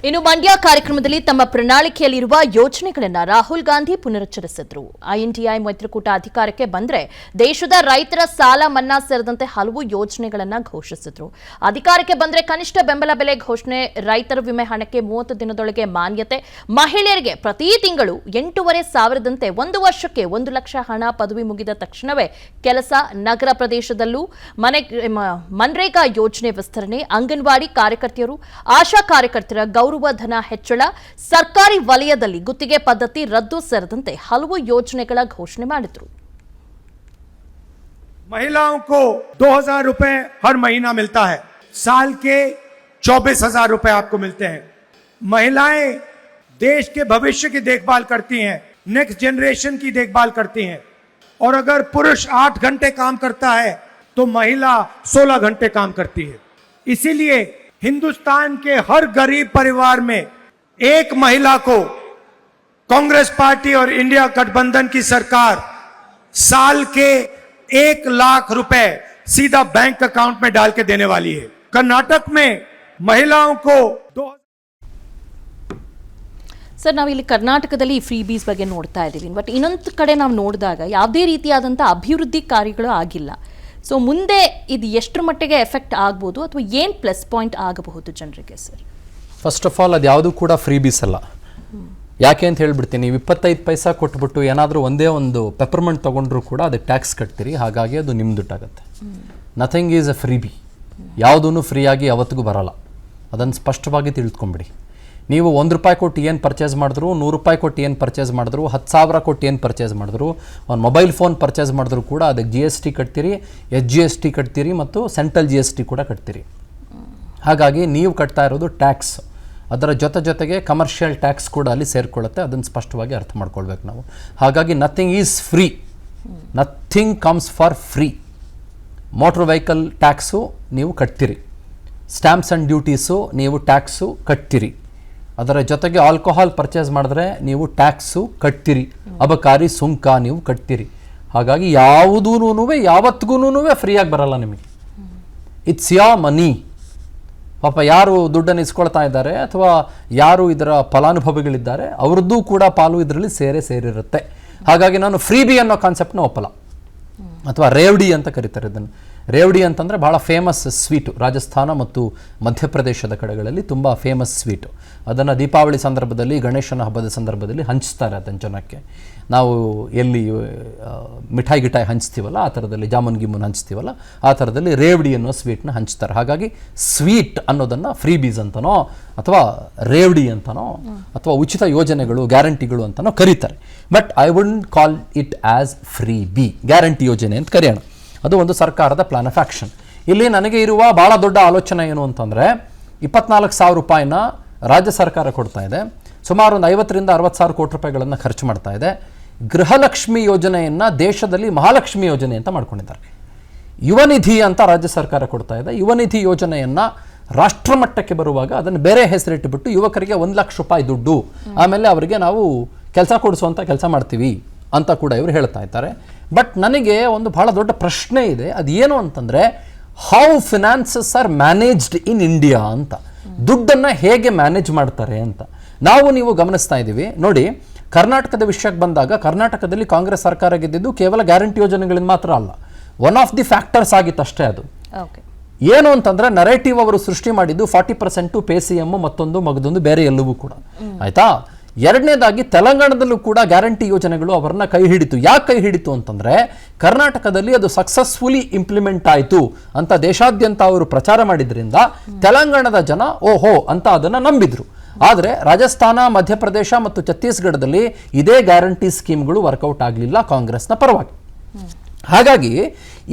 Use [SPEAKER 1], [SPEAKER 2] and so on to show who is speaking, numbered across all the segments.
[SPEAKER 1] ಇನ್ನು ಮಂಡ್ಯ ಕಾರ್ಯಕ್ರಮದಲ್ಲಿ ತಮ್ಮ ಪ್ರಣಾಳಿಕೆಯಲ್ಲಿರುವ ಯೋಜನೆಗಳನ್ನು ರಾಹುಲ್ ಗಾಂಧಿ ಪುನರುಚ್ಚರಿಸಿದ್ರು. ಐಎನ್ಡಿಎ ಮೈತ್ರಿಕೂಟ ಅಧಿಕಾರಕ್ಕೆ ಬಂದ್ರೆ ದೇಶದ ರೈತರ ಸಾಲ ಮನ್ನಾ ಸೇರಿದಂತೆ ಹಲವು ಯೋಜನೆಗಳನ್ನು ಘೋಷಿಸಿದ್ರು. ಅಧಿಕಾರಕ್ಕೆ ಬಂದ್ರೆ ಕನಿಷ್ಠ ಬೆಂಬಲ ಬೆಲೆ ಘೋಷಣೆ, ರೈತರ ವಿಮೆ ಹಣಕ್ಕೆ 30 ದಿನದೊಳಗೆ ಮಾನ್ಯತೆ, ಮಹಿಳೆಯರಿಗೆ ಪ್ರತಿ ತಿಂಗಳು 8,500ದಂತೆ 1 ವರ್ಷಕ್ಕೆ 1 ಲಕ್ಷ ಹಣ, ಪದವಿ ಮುಗಿದ ತಕ್ಷಣವೇ ಕೆಲಸ, ನಗರ ಪ್ರದೇಶದಲ್ಲೂ ಮನ್ರೇಗಾ ಯೋಜನೆ ವಿಸ್ತರಣೆ, ಅಂಗನವಾಡಿ ಕಾರ್ಯಕರ್ತೆಯರು, ಆಶಾ ಕಾರ್ಯಕರ್ತರ ಗೌರವಧನ ಹೆಚ್ಚಳ, ಸರ್ಕಾರಿ ವಲಯದಲ್ಲಿ ಗುತ್ತಿಗೆ ಪದ್ಧತಿ ರದ್ದು ಸೇರಿದಂತೆ ಹಲವು ಯೋಜನೆಗಳ ಘೋಷಣೆ ಮಾಡಿದ್ರು.
[SPEAKER 2] महिलाओं को 2,000 रुपए हर महीना मिलता है, साल के 24,000 रुपए आपको मिलते हैं. महिलाएं देश के भविष्य की देखभाल करती हैं, नेक्स्ट जनरेशन की देखभाल करती हैं. और अगर पुरुष 8 घंटे काम करता है तो महिला 16 घंटे काम करती है. इसीलिए हिंदुस्तान के हर गरीब परिवार में एक महिला को कांग्रेस पार्टी और इंडिया गठबंधन की सरकार साल के 1 लाख रुपए सीधा बैंक अकाउंट में डाल के देने वाली है. कर्नाटक में महिलाओं को
[SPEAKER 1] ಸರ್, ನಾವಿಲ್ಲಿ ಕರ್ನಾಟಕದಲ್ಲಿ ಫ್ರೀ ಬೀಸ್ ಬಗ್ಗೆ ನೋಡ್ತಾ ಇದ್ದೀವಿ. ಬಟ್ ಇನ್ನೊಂದು ಕಡೆ ನಾವು ನೋಡಿದಾಗ ಯಾವುದೇ ರೀತಿಯಾದಂಥ ಅಭಿವೃದ್ಧಿ ಕಾರ್ಯಗಳು ಆಗಿಲ್ಲ. ಸೊ ಮುಂದೆ ಇದು ಎಷ್ಟರ ಮಟ್ಟಿಗೆ ಎಫೆಕ್ಟ್ ಆಗ್ಬೋದು ಅಥವಾ ಏನು ಪ್ಲಸ್ ಪಾಯಿಂಟ್ ಆಗಬಹುದು ಜನರಿಗೆ ಸರ್?
[SPEAKER 3] ಫಸ್ಟ್ ಆಫ್ ಆಲ್ ಅದು ಯಾವುದೂ ಕೂಡ ಫ್ರೀ ಬೀಸ್ ಅಲ್ಲ. ಯಾಕೆ ಅಂತ ಹೇಳ್ಬಿಡ್ತೀನಿ, ನೀವು 25 ಪೈಸಾ ಕೊಟ್ಬಿಟ್ಟು ಏನಾದರೂ ಒಂದೇ ಒಂದು ಪೆಪರ್ಮೆಂಟ್ ತೊಗೊಂಡ್ರು ಕೂಡ ಅದಕ್ಕೆ ಟ್ಯಾಕ್ಸ್ ಕಟ್ತೀರಿ, ಹಾಗಾಗಿ ಅದು ನಿಮ್ಮ ದುಡ್ಡಾಗುತ್ತೆ. Nothing is a freebie. ಯಾವುದೂ ಫ್ರೀಯಾಗಿ ಯಾವತ್ತಿಗೂ ಬರಲ್ಲ. ಅದನ್ನು ಸ್ಪಷ್ಟವಾಗಿ ತಿಳ್ಕೊಂಬಿಡಿ. ನೀವು 1 ರೂಪಾಯಿ ಕೊಟ್ಟು ಏನು ಪರ್ಚೇಸ್ ಮಾಡಿದ್ರು, 100 ರೂಪಾಯಿ ಕೊಟ್ಟು ಏನು ಪರ್ಚೇಸ್ ಮಾಡಿದ್ರು, 10,000 ಕೊಟ್ಟು ಏನು ಪರ್ಚೇಸ್ ಮಾಡಿದ್ರು, ಒಂದು ಮೊಬೈಲ್ ಫೋನ್ ಪರ್ಚೇಸ್ ಮಾಡಿದ್ರು ಕೂಡ ಅದಕ್ಕೆ GST ಕಟ್ತೀರಿ, SGST ಕಟ್ತೀರಿ ಮತ್ತು ಸೆಂಟ್ರಲ್ GST ಕೂಡ ಕಟ್ತೀರಿ. ಹಾಗಾಗಿ ನೀವು ಕಟ್ತಾ ಇರೋದು ಟ್ಯಾಕ್ಸ್. ಅದರ ಜೊತೆಗೆ ಕಮರ್ಷಿಯಲ್ ಟ್ಯಾಕ್ಸ್ ಕೂಡ ಅಲ್ಲಿ ಸೇರಿಕೊಳ್ಳುತ್ತೆ. ಅದನ್ನು ಸ್ಪಷ್ಟವಾಗಿ ಅರ್ಥ ಮಾಡ್ಕೊಳ್ಬೇಕು ನಾವು. ಹಾಗಾಗಿ nothing is free, nothing comes for free. Motor vehicle tax ನೀವು ಕಟ್ತೀರಿ, ಸ್ಟ್ಯಾಂಪ್ಸ್ ಆ್ಯಂಡ್ ಡ್ಯೂಟೀಸು ನೀವು ಟ್ಯಾಕ್ಸು ಕಟ್ತೀರಿ, ಅದರ ಜೊತೆಗೆ ಆಲ್ಕೋಹಾಲ್ ಪರ್ಚೇಸ್ ಮಾಡಿದ್ರೆ ನೀವು ಟ್ಯಾಕ್ಸು ಕಟ್ತೀರಿ, ಅಬಕಾರಿ ಸುಂಕ ನೀವು ಕಟ್ತೀರಿ. ಹಾಗಾಗಿ ಯಾವುದೂ ಯಾವತ್ತಿಗೂ ಫ್ರೀಯಾಗಿ ಬರಲ್ಲ ನಿಮಗೆ. ಇಟ್ಸ್ ಯೋರ್ ಮನಿ. ಪಾಪ ಯಾರು ದುಡ್ಡನ್ನು ಇಸ್ಕೊಳ್ತಾ ಇದ್ದಾರೆ ಅಥವಾ ಯಾರು ಇದರ ಫಲಾನುಭವಿಗಳಿದ್ದಾರೆ ಅವ್ರದ್ದು ಕೂಡ ಪಾಲು ಇದರಲ್ಲಿ ಸೇರಿರುತ್ತೆ. ಹಾಗಾಗಿ ನಾನು ಫ್ರೀ ಬಿ ಅನ್ನೋ ಕಾನ್ಸೆಪ್ಟ್ನ ಒಪ್ಪಲ್ಲ. ಅಥವಾ ರೇವಡಿ ಅಂತ ಕರೀತಾರೆ ಇದನ್ನು. ರೇವಡಿ ಅಂತಂದರೆ ಭಾಳ ಫೇಮಸ್ ಸ್ವೀಟು. ರಾಜಸ್ಥಾನ ಮತ್ತು ಮಧ್ಯಪ್ರದೇಶದ ಕಡೆಗಳಲ್ಲಿ ತುಂಬ ಫೇಮಸ್ ಸ್ವೀಟು. ಅದನ್ನು ದೀಪಾವಳಿ ಸಂದರ್ಭದಲ್ಲಿ, ಗಣೇಶನ ಹಬ್ಬದ ಸಂದರ್ಭದಲ್ಲಿ ಹಂಚ್ತಾರೆ ಅದನ್ನು ಜನಕ್ಕೆ. ನಾವು ಎಲ್ಲಿ ಮಿಠಾಯಿ ಗಿಟಾಯಿ ಹಂಚ್ತೀವಲ್ಲ ಆ ಥರದಲ್ಲಿ, ಜಾಮೂನ್ ಗಿಮೂನ್ ಹಂಚ್ತೀವಲ್ಲ ಆ ಥರದಲ್ಲಿ ರೇವಡಿ ಅನ್ನೋ ಸ್ವೀಟ್ನ ಹಂಚ್ತಾರೆ. ಹಾಗಾಗಿ ಸ್ವೀಟ್ ಅನ್ನೋದನ್ನು ಫ್ರೀ ಬೀಸ್ ಅಂತನೋ ಅಥವಾ ರೇವಡಿ ಅಂತನೋ ಅಥವಾ ಉಚಿತ ಯೋಜನೆಗಳು, ಗ್ಯಾರಂಟಿಗಳು ಅಂತನೋ ಕರೀತಾರೆ. But I wouldn't call it as freebie. Guarantee ಯೋಜನೆ ಅಂತ ಕರೆಯೋಣ. ಅದು ಒಂದು ಸರ್ಕಾರದ ಪ್ಲಾನ್ ಆಫ್ ಆ್ಯಕ್ಷನ್. ಇಲ್ಲಿ ನನಗೆ ಇರುವ ಭಾಳ ದೊಡ್ಡ ಆಲೋಚನೆ ಏನು ಅಂತಂದರೆ, 24,000 ರೂಪಾಯಿನ ರಾಜ್ಯ ಸರ್ಕಾರ ಕೊಡ್ತಾ ಇದೆ, ಸುಮಾರು ಒಂದು 50,000 ರಿಂದ 60,000 ಕೋಟಿ ರೂಪಾಯಿಗಳನ್ನು ಖರ್ಚು ಮಾಡ್ತಾ ಇದೆ. ಗೃಹಲಕ್ಷ್ಮಿ ಯೋಜನೆಯನ್ನು ದೇಶದಲ್ಲಿ ಮಹಾಲಕ್ಷ್ಮಿ ಯೋಜನೆ ಅಂತ ಮಾಡ್ಕೊಂಡಿದ್ದಾರೆ. ಯುವನಿಧಿ ಅಂತ ರಾಜ್ಯ ಸರ್ಕಾರ ಕೊಡ್ತಾ ಇದೆ. ಯುವನಿಧಿ ಯೋಜನೆಯನ್ನು ರಾಷ್ಟ್ರಮಟ್ಟಕ್ಕೆ ಬರುವಾಗ ಅದನ್ನು ಬೇರೆ ಹೆಸರಿಟ್ಟುಬಿಟ್ಟು ಯುವಕರಿಗೆ 1 ಲಕ್ಷ ರೂಪಾಯಿ ದುಡ್ಡು, ಆಮೇಲೆ ಅವರಿಗೆ ನಾವು ಕೆಲಸ ಕೊಡಿಸುವಂಥ ಕೆಲಸ ಮಾಡ್ತೀವಿ ಅಂತ ಕೂಡ ಇವರು ಹೇಳ್ತಾ ಇದ್ದಾರೆ. ಬಟ್ ನನಗೆ ಒಂದು ಭಾಳ ದೊಡ್ಡ ಪ್ರಶ್ನೆ ಇದೆ. ಅದೇನು ಅಂತಂದರೆ, how finances are managed in India ಅಂತ. ದುಡ್ಡನ್ನು ಹೇಗೆ ಮ್ಯಾನೇಜ್ ಮಾಡ್ತಾರೆ ಅಂತ ನೀವು ಗಮನಿಸ್ತಾ ಇದ್ದೀವಿ. ನೋಡಿ, ಕರ್ನಾಟಕದ ವಿಷಯಕ್ಕೆ ಬಂದಾಗ ಕರ್ನಾಟಕದಲ್ಲಿ ಕಾಂಗ್ರೆಸ್ ಸರ್ಕಾರ ಗೆದ್ದಿದ್ದು ಕೇವಲ ಗ್ಯಾರಂಟಿ ಯೋಜನೆಗಳಿಂದ ಮಾತ್ರ ಅಲ್ಲ, ಒನ್ ಆಫ್ ದಿ ಫ್ಯಾಕ್ಟರ್ಸ್ ಆಗಿತ್ತು ಅಷ್ಟೇ. ಅದು ಏನು ಅಂತಂದರೆ, ನರೇಟಿವ್ ಅವರು ಸೃಷ್ಟಿ ಮಾಡಿದ್ದು 40% ಪೇ CM, ಮತ್ತೊಂದು ಬೇರೆ ಎಲ್ಲವೂ ಕೂಡ ಆಯಿತಾ. ಎರಡನೇದಾಗಿ ತೆಲಂಗಾಣದಲ್ಲೂ ಕೂಡ ಗ್ಯಾರಂಟಿ ಯೋಜನೆಗಳು ಅವರನ್ನ ಕೈ ಹಿಡಿತು. ಯಾಕೆ ಕೈ ಹಿಡಿತು ಅಂತಂದರೆ, ಕರ್ನಾಟಕದಲ್ಲಿ ಅದು ಸಕ್ಸಸ್ಫುಲಿ ಇಂಪ್ಲಿಮೆಂಟ್ ಆಯಿತು ಅಂತ ದೇಶಾದ್ಯಂತ ಅವರು ಪ್ರಚಾರ ಮಾಡಿದ್ರಿಂದ ತೆಲಂಗಾಣದ ಜನ ಓಹೋ ಅಂತ ಅದನ್ನು ನಂಬಿದ್ರು. ಆದರೆ ರಾಜಸ್ಥಾನ, ಮಧ್ಯಪ್ರದೇಶ ಮತ್ತು ಛತ್ತೀಸ್ಗಢದಲ್ಲಿ ಇದೇ ಗ್ಯಾರಂಟಿ ಸ್ಕೀಮ್ಗಳು ವರ್ಕೌಟ್ ಆಗಲಿಲ್ಲ ಕಾಂಗ್ರೆಸ್ನ ಪರವಾಗಿ. ಹಾಗಾಗಿ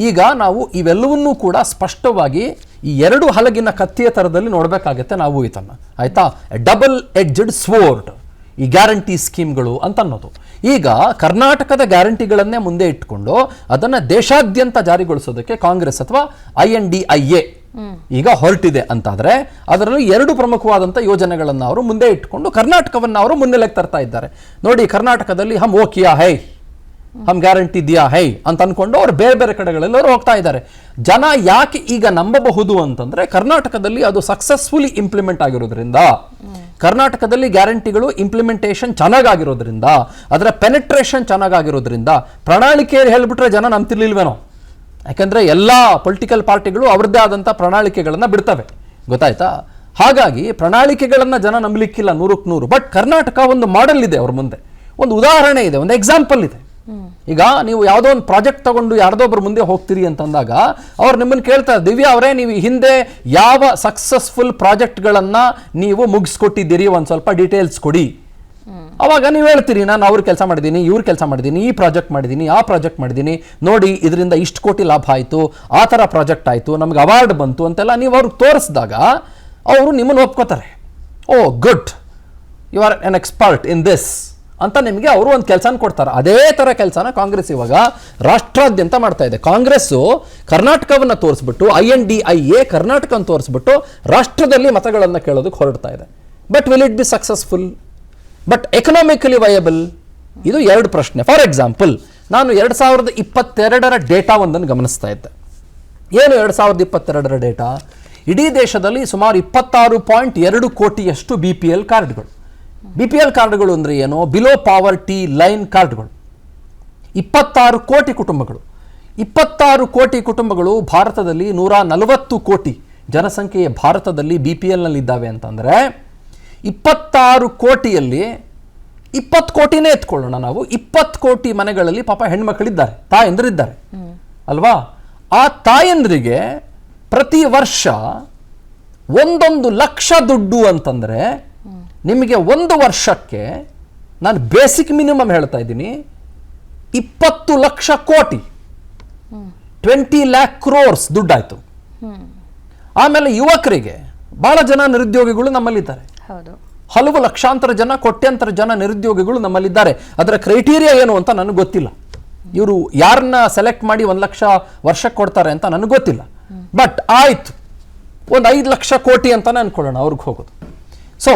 [SPEAKER 3] ಈಗ ನಾವು ಇವೆಲ್ಲವನ್ನೂ ಕೂಡ ಸ್ಪಷ್ಟವಾಗಿ ಈ 2 ಹಲಗಿನ ಕತ್ತಿಯ ಥರದಲ್ಲಿ ನೋಡಬೇಕಾಗತ್ತೆ ನಾವು ಇದನ್ನು, ಆಯಿತಾ. ಡಬಲ್ ಎಡ್ಜಡ್ ಸ್ವೋರ್ಡ್ ಈ ಗ್ಯಾರಂಟಿ ಸ್ಕೀಮ್ಗಳು ಅಂತ ಅನ್ನೋದು. ಈಗ ಕರ್ನಾಟಕದ ಗ್ಯಾರಂಟಿಗಳನ್ನೇ ಮುಂದೆ ಇಟ್ಕೊಂಡು ಅದನ್ನು ದೇಶಾದ್ಯಂತ ಜಾರಿಗೊಳಿಸೋದಕ್ಕೆ ಕಾಂಗ್ರೆಸ್ ಅಥವಾ INDIA ಈಗ ಹೊರಟಿದೆ ಅಂತಾದರೆ, ಅದರಲ್ಲಿ 2 ಪ್ರಮುಖವಾದಂಥ ಯೋಜನೆಗಳನ್ನು ಅವರು ಮುಂದೆ ಇಟ್ಕೊಂಡು ಕರ್ನಾಟಕವನ್ನು ಅವರು ಮುನ್ನೆಲೆಗೆ ತರ್ತಾ ಇದ್ದಾರೆ. ನೋಡಿ, ಕರ್ನಾಟಕದಲ್ಲಿ ಹಮ್ ಓ ಕಿಯಾ ಹೈ ಹಮ್ ಗ್ಯಾರಂಟಿ ದಿಯಾ ಹೈ ಅಂತ ಅನ್ಕೊಂಡು ಅವ್ರು ಬೇರೆ ಬೇರೆ ಕಡೆಗಳೆಲ್ಲರೂ ಹೋಗ್ತಾ ಇದ್ದಾರೆ. ಜನ ಯಾಕೆ ಈಗ ನಂಬಬಹುದು ಅಂತಂದ್ರೆ ಕರ್ನಾಟಕದಲ್ಲಿ ಅದು ಸಕ್ಸಸ್ಫುಲಿ ಇಂಪ್ಲಿಮೆಂಟ್ ಆಗಿರೋದ್ರಿಂದ, ಕರ್ನಾಟಕದಲ್ಲಿ ಗ್ಯಾರಂಟಿಗಳು ಇಂಪ್ಲಿಮೆಂಟೇಷನ್ ಚೆನ್ನಾಗಿರೋದ್ರಿಂದ, ಅದರ ಪೆನೆಟ್ರೇಷನ್ ಚೆನ್ನಾಗಿರೋದ್ರಿಂದ, ಪ್ರಣಾಳಿಕೆಯಲ್ಲಿ ಹೇಳ್ಬಿಟ್ರೆ ಜನ ನಂಬ್ತಿರ್ಲಿಲ್ವೇನೋ. ಯಾಕಂದ್ರೆ ಎಲ್ಲ ಪೊಲಿಟಿಕಲ್ ಪಾರ್ಟಿಗಳು ಅವ್ರದ್ದೇ ಆದಂಥ ಪ್ರಣಾಳಿಕೆಗಳನ್ನ ಬಿಡ್ತವೆ, ಗೊತ್ತಾಯ್ತಾ? ಹಾಗಾಗಿ ಪ್ರಣಾಳಿಕೆಗಳನ್ನ ಜನ ನಂಬಲಿಕ್ಕಿಲ್ಲ 100ಕ್ಕೆ 100. ಬಟ್ ಕರ್ನಾಟಕ ಒಂದು ಮಾಡೆಲ್ ಇದೆ, ಅವ್ರ ಮುಂದೆ ಒಂದು ಉದಾಹರಣೆ ಇದೆ, ಒಂದು ಎಕ್ಸಾಂಪಲ್ ಇದೆ. ಈಗ ನೀವು ಯಾವುದೋ ಒಂದು ಪ್ರಾಜೆಕ್ಟ್ ತಗೊಂಡು ಯಾರ್ದೋ ಒಬ್ರು ಮುಂದೆ ಹೋಗ್ತೀರಿ ಅಂತಂದಾಗ ಅವ್ರು ನಿಮ್ಮನ್ನು ಕೇಳ್ತಾರೆ, ದಿವ್ಯಾ ಅವರೇ ನೀವು ಹಿಂದೆ ಯಾವ ಸಕ್ಸಸ್ಫುಲ್ ಪ್ರಾಜೆಕ್ಟ್ಗಳನ್ನ ನೀವು ಮುಗಿಸ್ಕೊಟ್ಟಿದ್ದೀರಿ, ಒಂದು ಸ್ವಲ್ಪ ಡೀಟೇಲ್ಸ್ ಕೊಡಿ. ಅವಾಗ ನೀವು ಹೇಳ್ತೀರಿ, ನಾನು ಅವ್ರ ಕೆಲಸ ಮಾಡಿದ್ದೀನಿ, ಇವ್ರ ಕೆಲಸ ಮಾಡಿದ್ದೀನಿ, ಈ ಪ್ರಾಜೆಕ್ಟ್ ಮಾಡಿದ್ದೀನಿ, ಆ ಪ್ರಾಜೆಕ್ಟ್ ಮಾಡಿದ್ದೀನಿ, ನೋಡಿ ಇದರಿಂದ ಇಷ್ಟು ಕೋಟಿ ಲಾಭ ಆಯಿತು, ಆ ಥರ ಪ್ರಾಜೆಕ್ಟ್ ಆಯಿತು, ನಮ್ಗೆ ಅವಾರ್ಡ್ ಬಂತು ಅಂತೆಲ್ಲ ನೀವು ಅವ್ರಿಗೆ ತೋರಿಸಿದಾಗ ಅವರು ನಿಮ್ಮನ್ನು ಒಪ್ಕೋತಾರೆ. Oh good, you are an expert in this ಅಂತ ನಿಮಗೆ ಅವರು ಒಂದು ಕೆಲಸನ ಕೊಡ್ತಾರೆ. ಅದೇ ಥರ ಕೆಲಸನ ಕಾಂಗ್ರೆಸ್ ಇವಾಗ ರಾಷ್ಟ್ರಾದ್ಯಂತ ಮಾಡ್ತಾ ಇದೆ. ಕಾಂಗ್ರೆಸ್ಸು ಕರ್ನಾಟಕವನ್ನು ತೋರಿಸ್ಬಿಟ್ಟು, INDIA ಕರ್ನಾಟಕವನ್ನು ತೋರಿಸ್ಬಿಟ್ಟು ರಾಷ್ಟ್ರದಲ್ಲಿ ಮತಗಳನ್ನು ಕೇಳೋದಕ್ಕೆ ಹೊರಡ್ತಾ ಇದೆ. But will it be successful? But economically viable? ಇದು ಎರಡು ಪ್ರಶ್ನೆ. ಫಾರ್ ಎಕ್ಸಾಂಪಲ್, ನಾನು 2022ರ ಡೇಟಾ ಒಂದನ್ನು ಗಮನಿಸ್ತಾ ಇದ್ದೆ. ಏನು 2022ರ ಡೇಟಾ? ಇಡೀ ದೇಶದಲ್ಲಿ ಸುಮಾರು 26.2 ಕೋಟಿಯಷ್ಟು BPL ಕಾರ್ಡ್ಗಳು. BPL ಕಾರ್ಡ್ಗಳು ಅಂದರೆ ಏನು? ಬಿಲೋ ಪಾವರ್ಟಿ ಲೈನ್ ಕಾರ್ಡ್ಗಳು. 26 ಕೋಟಿ ಕುಟುಂಬಗಳು. 26 ಕೋಟಿ ಕುಟುಂಬಗಳು ಭಾರತದಲ್ಲಿ 140 ಕೋಟಿ ಜನಸಂಖ್ಯೆಯ ಭಾರತದಲ್ಲಿ BPLನಲ್ಲಿದ್ದಾವೆ ಅಂತಂದರೆ 26 ಕೋಟಿಯಲ್ಲಿ 20 ಕೋಟಿನೇ ಎತ್ಕೊಳ್ಳೋಣ ನಾವು. 20 ಕೋಟಿ ಮನೆಗಳಲ್ಲಿ ಪಾಪ ಹೆಣ್ಮಕ್ಳಿದ್ದಾರೆ, ತಾಯಂದ್ರಿದ್ದಾರೆ ಅಲ್ವಾ? ಆ ತಾಯಂದ್ರಿಗೆ ಪ್ರತಿ ವರ್ಷ 1 ಲಕ್ಷ ದುಡ್ಡು ಅಂತಂದರೆ ನಿಮಗೆ ಒಂದು ವರ್ಷಕ್ಕೆ, ನಾನು ಬೇಸಿಕ್ ಮಿನಿಮಮ್ ಹೇಳ್ತಾ ಇದ್ದೀನಿ, 20 ಲಕ್ಷ ಕೋಟಿ, 20 lakh crores ದುಡ್ಡಾಯ್ತು. ಆಮೇಲೆ ಯುವಕರಿಗೆ ಬಹಳ ಜನ ನಿರುದ್ಯೋಗಿಗಳು ನಮ್ಮಲ್ಲಿದ್ದಾರೆ. ಹಲವು ಲಕ್ಷಾಂತರ ಜನ, ಕೋಟ್ಯಾಂತರ ಜನ ನಿರುದ್ಯೋಗಿಗಳು ನಮ್ಮಲ್ಲಿದ್ದಾರೆ. ಅದರ ಕ್ರೈಟೀರಿಯಾ ಏನು ಅಂತ ನನಗೆ ಗೊತ್ತಿಲ್ಲ. ಇವರು ಯಾರನ್ನ ಸೆಲೆಕ್ಟ್ ಮಾಡಿ 1 ಲಕ್ಷ ವರ್ಷಕ್ಕೆ ಕೊಡ್ತಾರೆ ಅಂತ ನನಗೆ ಗೊತ್ತಿಲ್ಲ. ಬಟ್ ಆಯ್ತು, ಒಂದು 5 ಲಕ್ಷ ಕೋಟಿ ಅಂತಾನೆ ಅನ್ಕೊಳ್ಳೋಣ ಅವ್ರಿಗೆ ಹೋಗೋದು. ಸೊ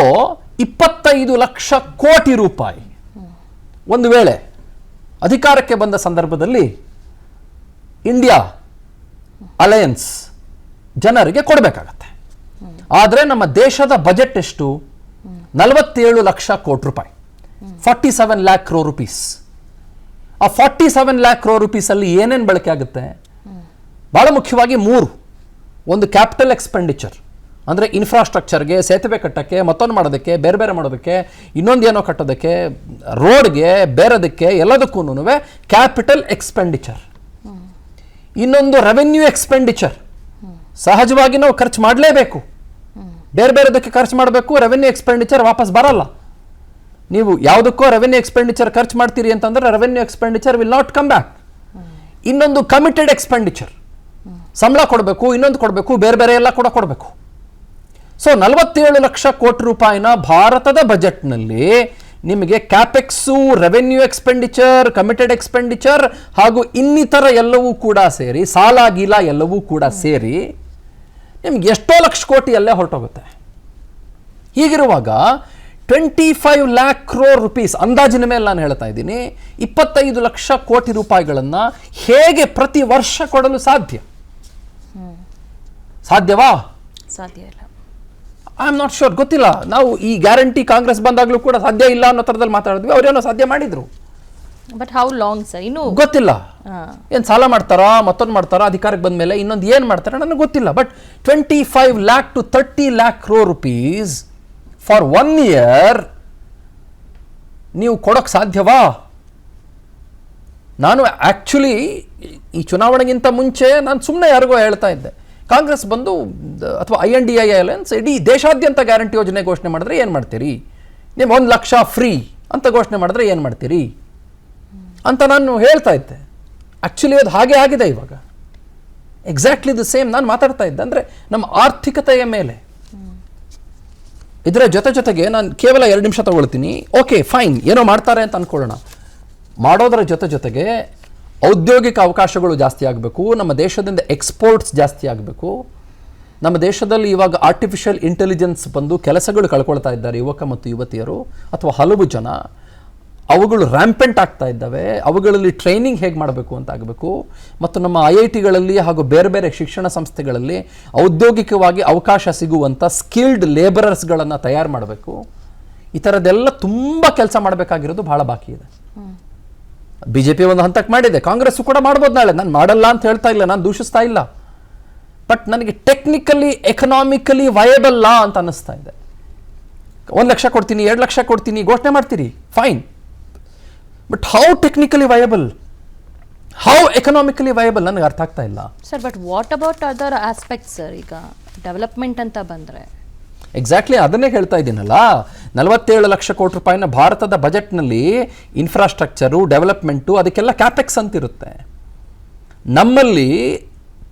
[SPEAKER 3] 25 ಲಕ್ಷ ಕೋಟಿ ರೂಪಾಯಿ ಒಂದು ವೇಳೆ ಅಧಿಕಾರಕ್ಕೆ ಬಂದ ಸಂದರ್ಭದಲ್ಲಿ ಇಂಡಿಯಾ ಅಲಯನ್ಸ್ ಜನರಿಗೆ ಕೊಡಬೇಕಾಗತ್ತೆ. ಆದರೆ ನಮ್ಮ ದೇಶದ ಬಜೆಟ್ ಎಷ್ಟು? 47 ಲಕ್ಷ ಕೋಟಿ ರೂಪಾಯಿ, 47 lakh crore rupees. ಆ 47 lakh crore rupees ಅಲ್ಲಿ ಏನೇನು ಬಳಕೆ ಆಗುತ್ತೆ? ಬಹಳ ಮುಖ್ಯವಾಗಿ 3. ಒಂದು ಕ್ಯಾಪಿಟಲ್ ಎಕ್ಸ್ಪೆಂಡಿಚರ್, ಅಂದರೆ ಇನ್ಫ್ರಾಸ್ಟ್ರಕ್ಚರ್ಗೆ, ಸೇತುವೆ ಕಟ್ಟಕ್ಕೆ, ಮತ್ತೊಂದು ಮಾಡೋದಕ್ಕೆ, ಬೇರೆ ಬೇರೆ ಮಾಡೋದಕ್ಕೆ, ಇನ್ನೊಂದು ಏನೋ ಕಟ್ಟೋದಕ್ಕೆ, ರೋಡ್ಗೆ, ಬೇರೆದಕ್ಕೆ, ಎಲ್ಲದಕ್ಕೂ ಕ್ಯಾಪಿಟಲ್ ಎಕ್ಸ್ಪೆಂಡಿಚರ್. ಇನ್ನೊಂದು ರೆವೆನ್ಯೂ ಎಕ್ಸ್ಪೆಂಡಿಚರ್. ಸಹಜವಾಗಿ ನಾವು ಖರ್ಚು ಮಾಡಲೇಬೇಕು, ಬೇರೆ ಬೇರೆದಕ್ಕೆ ಖರ್ಚು ಮಾಡಬೇಕು. ರೆವೆನ್ಯೂ ಎಕ್ಸ್ಪೆಂಡಿಚರ್ ವಾಪಸ್ ಬರಲ್ಲ. ನೀವು ಯಾವುದಕ್ಕೋ ರೆವೆನ್ಯೂ ಎಕ್ಸ್ಪೆಂಡಿಚರ್ ಖರ್ಚು ಮಾಡ್ತೀರಿ ಅಂತಂದ್ರೆ revenue expenditure will not come back. ಇನ್ನೊಂದು ಕಮಿಟೆಡ್ ಎಕ್ಸ್ಪೆಂಡಿಚರ್, ಸಂಬಳ ಕೊಡಬೇಕು, ಇನ್ನೊಂದು ಕೊಡಬೇಕು, ಬೇರೆ ಬೇರೆ ಎಲ್ಲ ಕೂಡ ಕೊಡಬೇಕು. ಸೊ 47 ಲಕ್ಷ ಕೋಟಿ ರೂಪಾಯಿನ ಭಾರತದ ಬಜೆಟ್ನಲ್ಲಿ ನಿಮಗೆ ಕ್ಯಾಪೆಕ್ಸು, ರೆವೆನ್ಯೂ ಎಕ್ಸ್ಪೆಂಡಿಚರ್, ಕಮಿಟೆಡ್ ಎಕ್ಸ್ಪೆಂಡಿಚರ್ ಹಾಗೂ ಇನ್ನಿತರ ಎಲ್ಲವೂ ಕೂಡ ಸೇರಿ, ಸಾಲ ಗೀಲ ಎಲ್ಲವೂ ಕೂಡ ಸೇರಿ ನಿಮ್ಗೆ ಎಷ್ಟೋ ಲಕ್ಷ ಕೋಟಿ ಅಲ್ಲೇ ಹೊರಟೋಗುತ್ತೆ. ಹೀಗಿರುವಾಗ 25 lakh crore rupees ಅಂದಾಜಿನ ಮೇಲೆ ನಾನು ಹೇಳ್ತಾ ಇದ್ದೀನಿ, 25 ಲಕ್ಷ ಕೋಟಿ ರೂಪಾಯಿಗಳನ್ನು ಹೇಗೆ ಪ್ರತಿ ವರ್ಷ ಕೊಡಲು ಸಾಧ್ಯ? ಸಾಧ್ಯವಾ?
[SPEAKER 1] ಸಾಧ್ಯ ಇಲ್ಲ.
[SPEAKER 3] ಐ ಆಮ್ ನಾಟ್ ಶೋರ್, ಗೊತ್ತಿಲ್ಲ. ನಾವು ಈ ಗ್ಯಾರಂಟಿ ಕಾಂಗ್ರೆಸ್ ಬಂದಾಗಲೂ ಕೂಡ ಸಾಧ್ಯ ಇಲ್ಲ ಅನ್ನೋ ಥರದಲ್ಲಿ ಮಾತಾಡಿದ್ವಿ. ಅವರೇನೋ ಸಾಧ್ಯ ಮಾಡಿದ್ರು.
[SPEAKER 1] But how long sir? ಇನ್ನು
[SPEAKER 3] ಗೊತ್ತಿಲ್ಲ. ಏನು ಸಾಲ ಮಾಡ್ತಾರಾ, ಮತ್ತೊಂದು ಮಾಡ್ತಾರಾ, ಅಧಿಕಾರಕ್ಕೆ ಬಂದ ಮೇಲೆ ಇನ್ನೊಂದು ಏನು ಮಾಡ್ತಾರ ನನಗೆ ಗೊತ್ತಿಲ್ಲ. But 25 lakh to 30 lakh crore rupees for 1 year ನೀವು ಕೊಡೋಕ್ಕೆ ಸಾಧ್ಯವಾ? ನಾನು ಆ್ಯಕ್ಚುಲಿ ಈ ಚುನಾವಣೆಗಿಂತ ಮುಂಚೆ ನಾನು ಸುಮ್ಮನೆ ಯಾರಿಗೋ ಹೇಳ್ತಾ ಇದ್ದೆ, ಕಾಂಗ್ರೆಸ್ ಬಂದು ಅಥವಾ INDIA ಅಲಯನ್ಸ್ ಇಡೀ ದೇಶಾದ್ಯಂತ ಗ್ಯಾರಂಟಿ ಯೋಜನೆ ಘೋಷಣೆ ಮಾಡಿದ್ರೆ ಏನು ಮಾಡ್ತೀರಿ? ನೀವು 1 ಲಕ್ಷ ಫ್ರೀ ಅಂತ ಘೋಷಣೆ ಮಾಡಿದ್ರೆ ಏನು ಮಾಡ್ತೀರಿ ಅಂತ ನಾನು ಹೇಳ್ತಾ ಇದ್ದೆ. ಆ್ಯಕ್ಚುಲಿ ಅದು ಹಾಗೆ ಆಗಿದೆ ಇವಾಗ. ಎಕ್ಸಾಕ್ಟ್ಲಿ ದ ಸೇಮ್ ನಾನು ಮಾತಾಡ್ತಾ ಇದ್ದೆ. ಅಂದರೆ ನಮ್ಮ ಆರ್ಥಿಕತೆಯ ಮೇಲೆ. ಇದರ ಜೊತೆಗೆ ನಾನು ಕೇವಲ 2 ನಿಮಿಷ ತಗೊಳ್ತೀನಿ. ಓಕೆ ಫೈನ್, ಏನೋ ಮಾಡ್ತಾರೆ ಅಂತ ಅಂದ್ಕೊಳ್ಳೋಣ. ಮಾಡೋದರ ಜೊತೆಗೆ ಔದ್ಯೋಗಿಕ ಅವಕಾಶಗಳು ಜಾಸ್ತಿ ಆಗಬೇಕು, ನಮ್ಮ ದೇಶದಿಂದ ಎಕ್ಸ್ಪೋರ್ಟ್ಸ್ ಜಾಸ್ತಿ ಆಗಬೇಕು. ನಮ್ಮ ದೇಶದಲ್ಲಿ ಇವಾಗ ಆರ್ಟಿಫಿಷಿಯಲ್ ಇಂಟೆಲಿಜೆನ್ಸ್ ಬಂದು ಕೆಲಸಗಳು ಕಳ್ಕೊಳ್ತಾ ಇದ್ದಾರೆ ಯುವಕ ಮತ್ತು ಯುವತಿಯರು ಅಥವಾ ಹಲವು ಜನ. ಅವುಗಳು ರ್ಯಾಂಪೆಂಟ್ ಆಗ್ತಾ ಇದ್ದಾವೆ. ಅವುಗಳಲ್ಲಿ ಟ್ರೈನಿಂಗ್ ಹೇಗೆ ಮಾಡಬೇಕು ಅಂತ ಆಗಬೇಕು. ಮತ್ತು ನಮ್ಮ IITಗಳಲ್ಲಿ ಹಾಗೂ ಬೇರೆ ಬೇರೆ ಶಿಕ್ಷಣ ಸಂಸ್ಥೆಗಳಲ್ಲಿ ಔದ್ಯೋಗಿಕವಾಗಿ ಅವಕಾಶ ಸಿಗುವಂಥ ಸ್ಕಿಲ್ಡ್ ಲೇಬರರ್ಸ್ಗಳನ್ನು ತಯಾರು ಮಾಡಬೇಕು. ಈ ಥರದ್ದೆಲ್ಲ ತುಂಬ ಕೆಲಸ ಮಾಡಬೇಕಾಗಿರೋದು ಬಹಳ ಬಾಕಿ ಇದೆ. BJP ಒಂದು ಹಂತಕ್ಕೆ ಮಾಡಿದೆ, ಕಾಂಗ್ರೆಸ್ ಕೂಡ ಮಾಡ್ಬೋದು ನಾಳೆ. ನಾನು ಮಾಡಲ್ಲ ಅಂತ ಹೇಳ್ತಾ ಇಲ್ಲ, ನಾನು ದೂಷಿಸ್ತಾ ಇಲ್ಲ. ಬಟ್ ನನಗೆ ಟೆಕ್ನಿಕಲಿ ಎಕನಾಮಿಕಲಿ ವಯಬಲ್ ಅಂತ ಅನ್ನಿಸ್ತಾ ಇದೆ. 1 ಲಕ್ಷ ಕೊಡ್ತೀನಿ, 2 ಲಕ್ಷ ಕೊಡ್ತೀನಿ ಘೋಷಣೆ ಮಾಡ್ತೀರಿ, fine. But how technically viable, how economically viable ನನಗೆ ಅರ್ಥ ಆಗ್ತಾ ಇಲ್ಲ
[SPEAKER 1] sir. But what about other aspect sir? ಈಗ ಡೆವಲಪ್ಮೆಂಟ್ ಅಂತ ಬಂದರೆ
[SPEAKER 3] ಎಕ್ಸಾಕ್ಟ್ಲಿ ಅದನ್ನೇ ಹೇಳ್ತಾ ಇದ್ದೀನಲ್ಲ. 47 ಲಕ್ಷ ಕೋಟಿ ರೂಪಾಯಿನ ಭಾರತದ ಬಜೆಟ್ನಲ್ಲಿ ಇನ್ಫ್ರಾಸ್ಟ್ರಕ್ಚರು, ಡೆವಲಪ್ಮೆಂಟು, ಅದಕ್ಕೆಲ್ಲ ಕ್ಯಾಪೆಕ್ಸ್ ಅಂತಿರುತ್ತೆ. ನಮ್ಮಲ್ಲಿ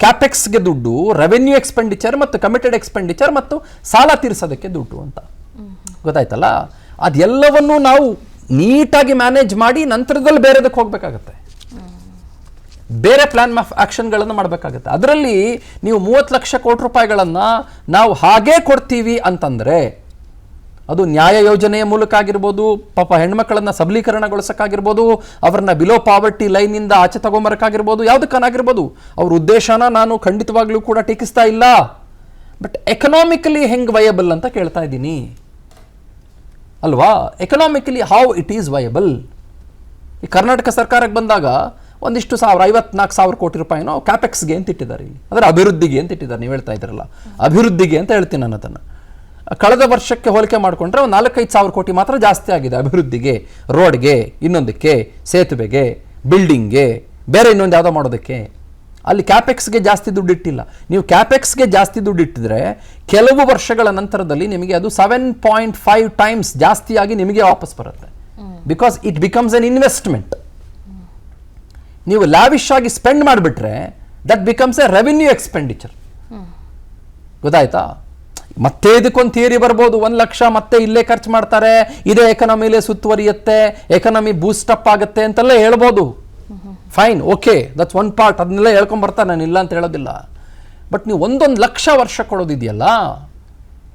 [SPEAKER 3] ಕ್ಯಾಪೆಕ್ಸ್ಗೆ ದುಡ್ಡು, ರೆವೆನ್ಯೂ ಎಕ್ಸ್ಪೆಂಡಿಚರ್ ಮತ್ತು ಕಮಿಟೆಡ್ ಎಕ್ಸ್ಪೆಂಡಿಚರ್ ಮತ್ತು ಸಾಲ ತೀರಿಸೋದಕ್ಕೆ ದುಡ್ಡು ಅಂತ. ಗೊತ್ತಾಯ್ತಲ್ಲ? ಅದೆಲ್ಲವನ್ನೂ ನಾವು ನೀಟಾಗಿ ಮ್ಯಾನೇಜ್ ಮಾಡಿ ನಂತರದಲ್ಲಿ ಬೇರೆದಕ್ಕೆ ಹೋಗಬೇಕಾಗತ್ತೆ, ಬೇರೆ ಪ್ಲಾನ್ ಆಫ್ ಆಕ್ಷನ್ಗಳನ್ನು ಮಾಡಬೇಕಾಗುತ್ತೆ. ಅದರಲ್ಲಿ ನೀವು 30 ಲಕ್ಷ ಕೋಟಿ ರೂಪಾಯಿಗಳನ್ನು ನಾವು ಹಾಗೇ ಕೊಡ್ತೀವಿ ಅಂತಂದರೆ ಅದು ನ್ಯಾಯ ಯೋಜನೆಯ ಮೂಲಕ ಆಗಿರ್ಬೋದು, ಪಾಪ ಹೆಣ್ಮಕ್ಕಳನ್ನು ಸಬಲೀಕರಣಗೊಳಿಸೋಕ್ಕಾಗಿರ್ಬೋದು, ಅವ್ರನ್ನ ಬಿಲೋ ಪಾವರ್ಟಿ ಲೈನಿಂದ ಆಚೆ ತಗೊಂಬರೋಕ್ಕಾಗಿರ್ಬೋದು, ಯಾವುದಕ್ಕನಾಗಿರ್ಬೋದು. ಅವ್ರ ಉದ್ದೇಶನ ನಾನು ಖಂಡಿತವಾಗ್ಲೂ ಕೂಡ ಟೀಕಿಸ್ತಾ ಇಲ್ಲ. ಬಟ್ ಎಕನಾಮಿಕಲಿ ಹೆಂಗೆ ವಯಬಲ್ ಅಂತ ಕೇಳ್ತಾ ಇದ್ದೀನಿ ಅಲ್ವಾ? Economically how it is viable. ಈ ಕರ್ನಾಟಕ ಸರ್ಕಾರಕ್ಕೆ ಬಂದಾಗ ಒಂದಿಷ್ಟು 54,000 ಕೋಟಿ ರೂಪಾಯಿನೋ ಕ್ಯಾಪೆಕ್ಸ್ಗೆ ಅಂತ ಇಟ್ಟಿದ್ದಾರೆ ಇಲ್ಲಿ, ಅಂದರೆ ಅಭಿವೃದ್ಧಿಗೆ ಅಂತ ಇಟ್ಟಿದ್ದಾರೆ. ನೀವು ಹೇಳ್ತಾ ಇದ್ರಲ್ಲ ಅಭಿವೃದ್ಧಿಗೆ ಅಂತ ಹೇಳ್ತೀನಿ ನಾನು ಅದನ್ನು. ಕಳೆದ ವರ್ಷಕ್ಕೆ ಹೋಲಿಕೆ ಮಾಡಿಕೊಂಡ್ರೆ ಒಂದು 4-5 ಕೋಟಿ ಮಾತ್ರ ಜಾಸ್ತಿ ಆಗಿದೆ ಅಭಿವೃದ್ಧಿಗೆ, ರೋಡ್ಗೆ, ಇನ್ನೊಂದಕ್ಕೆ, ಸೇತುವೆಗೆ, ಬಿಲ್ಡಿಂಗ್ಗೆ, ಬೇರೆ ಇನ್ನೊಂದು ಯಾವುದೋ ಮಾಡೋದಕ್ಕೆ. ಅಲ್ಲಿ ಕ್ಯಾಪೆಕ್ಸ್ಗೆ ಜಾಸ್ತಿ ದುಡ್ಡು ಇಟ್ಟಿಲ್ಲ. ನೀವು ಕ್ಯಾಪೆಕ್ಸ್ಗೆ ಜಾಸ್ತಿ ದುಡ್ಡು ಇಟ್ಟಿದ್ರೆ ಕೆಲವು ವರ್ಷಗಳ ನಂತರದಲ್ಲಿ ನಿಮಗೆ ಅದು 7.5 ಟೈಮ್ಸ್ ಜಾಸ್ತಿಯಾಗಿ ನಿಮಗೆ ವಾಪಸ್ ಬರುತ್ತೆ. Because it becomes N investment. ನೀವು ಲ್ಯಾವಿಶ್ ಆಗಿ ಸ್ಪೆಂಡ್ ಮಾಡಿಬಿಟ್ರೆ that becomes A revenue expenditure. ಗೊತ್ತಾಯ್ತಾ? ಮತ್ತೆ ಇದಕ್ಕೊಂದು ಥಿಯರಿ ಬರ್ಬೋದು, 1 ಲಕ್ಷ ಮತ್ತೆ ಇಲ್ಲೇ ಖರ್ಚು ಮಾಡ್ತಾರೆ, ಇದೇ ಎಕನಾಮಿಲೇ ಸುತ್ತುವರಿಯುತ್ತೆ, ಎಕನಾಮಿ ಬೂಸ್ಟ್ ಅಪ್ ಆಗುತ್ತೆ ಅಂತೆಲ್ಲ ಹೇಳ್ಬೋದು. Fine, okay, that's one part. ಅದನ್ನೆಲ್ಲ ಹೇಳ್ಕೊಂಡ್ ಬರ್ತಾರೆ, ನಾನು ಇಲ್ಲ ಅಂತ ಹೇಳೋದಿಲ್ಲ. ಬಟ್ ನೀವು 1 ಲಕ್ಷ ವರ್ಷ ಕೊಡೋದಿದೆಯಲ್ಲ,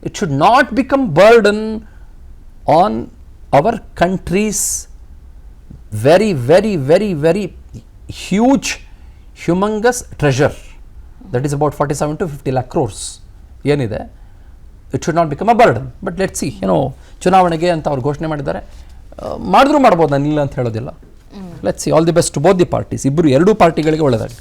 [SPEAKER 3] it should not become burden on our countries very very very very huge, humongous treasure that is about 47 to 50 lakh crores ಏನಿದೆ. It should not become a burden. But let's see, ಚುನಾವಣೆಗೆ ಅಂತ ಅವ್ರು ಘೋಷಣೆ ಮಾಡಿದ್ದಾರೆ, ಮಾಡಿದ್ರು ಮಾಡ್ಬೋದು, ನಾನು ಇಲ್ಲ ಅಂತ ಹೇಳೋದಿಲ್ಲ. Let's see, all the best to both the parties. ಎರಡೂ ಪಾರ್ಟಿಗಳಿಗೆ ಒಳ್ಳೆಯದಾಗಲಿ.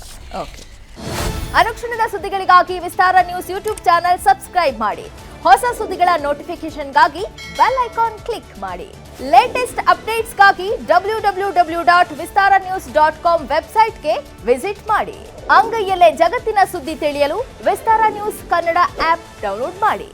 [SPEAKER 4] ಅನುಕ್ಷಣದ ಸುದ್ದಿಗಳಿಗಾಗಿ Vistara news YouTube channel subscribe ಮಾಡಿ. ಹೊಸ ಸುದ್ದಿಗಳ ನೋಟಿಫಿಕೇಶನ್ಗಾಗಿ ಬೆಲ್ ಐಕಾನ್ ಕ್ಲಿಕ್ ಮಾಡಿ. ಲೇಟೆಸ್ಟ್ ಅಪ್ಡೇಟ್ಸ್ಗಾಗಿ www.vistaranews.com ವೆಬ್ಸೈಟ್ಗೆ ವಿಸಿಟ್ ಮಾಡಿ. ಅಂಗೈಯಲ್ಲೇ ಜಗತ್ತಿನ ಸುದ್ದಿ ತಿಳಿಯಲು Vistara news Kannada app download ಮಾಡಿ.